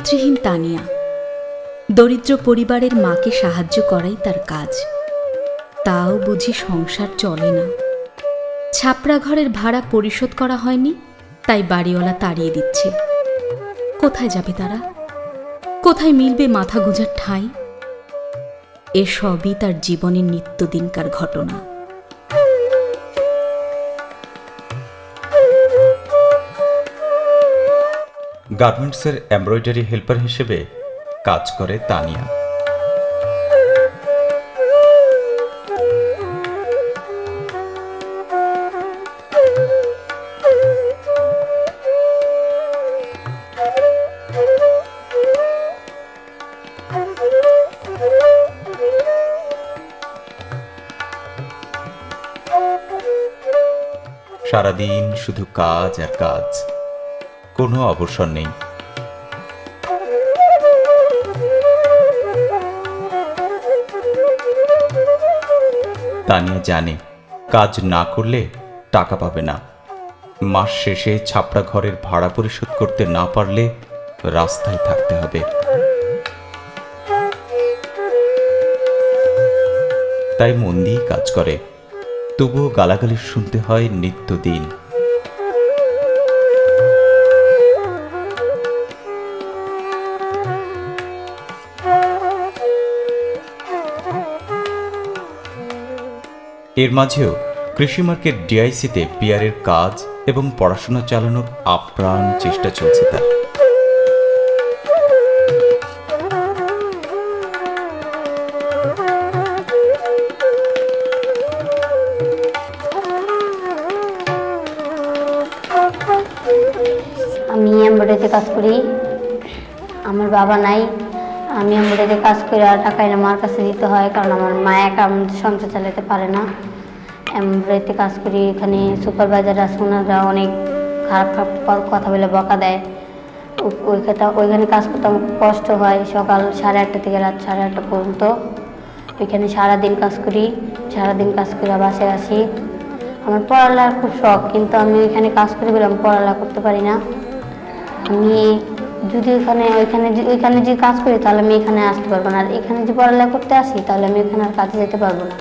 স্ত্রীহীন তানিয়া। দরিদ্র পরিবারের মাকে সাহায্য করাই তার কাজ। তাও বুঝি সংসার চলে না। ছাপড়া ঘরের ভাড়া পরিশোধ করা হয়নি, তাই বাড়িওয়ালা তাড়িয়ে দিচ্ছে। কোথায় যাবে তারা? কোথায় মিলবে মাথা গোঁজার ঠাঁই? এসবই তার জীবনের নিত্যদিনকার ঘটনা। গার্মেন্টসের এমব্রয়ডারি হেল্পার হিসেবে কাজ করে তানিয়া। সারাদিন শুধু কাজ আর কাজ, কোনো অবসর নেই। তানিয়া জানে কাজ না করলে টাকা পাবে না। মাস শেষে ছাপড়া ঘরের ভাড়া পরিশোধ করতে না পারলে রাস্তায় থাকতে হবে। তাই মন দিয়ে কাজ করে, তবুও গালাগালি শুনতে হয় নিত্যদিন। এর মাঝেও কৃষি মার্কেট ডিআইসিতে পিআরের কাজ এবং পড়াশোনা চালানোর আপ্রাণ চেষ্টা চলছে তার। আমি এমব্রয়ডারিতে কাজ করি। আমার বাবা নাই, আমি এমব্রয়ডারিতে কাজ করে আর টাকা এনে মার কাছে দিতে হয়, কারণ আমার মা একা সংসার চালাতে পারে না। এমব্রয়ডারিতে কাজ করি, এখানে সুপারভাইজার আছে, ওনারা অনেক খারাপ খারাপ কথা বলে বকা দেয়। ওইখানে কাজ করতে আমার কষ্ট হয়। সকাল 8:30 থেকে রাত 8:30 পর্যন্ত ওইখানে সারাদিন কাজ করি। সারাদিন কাজ করে বাসায় আসি। আমার পড়ালেখার খুব শখ, কিন্তু আমি ওইখানে কাজ করে বলে আমি পড়ালেখা করতে পারি না। আমি যদি ওইখানে যদি কাজ করি তাহলে আমি এখানে আসতে পারবো না, আর এখানে যদি পড়ালেখা করতে আসি তাহলে আমি এখানে আর কাজে যেতে পারবো না।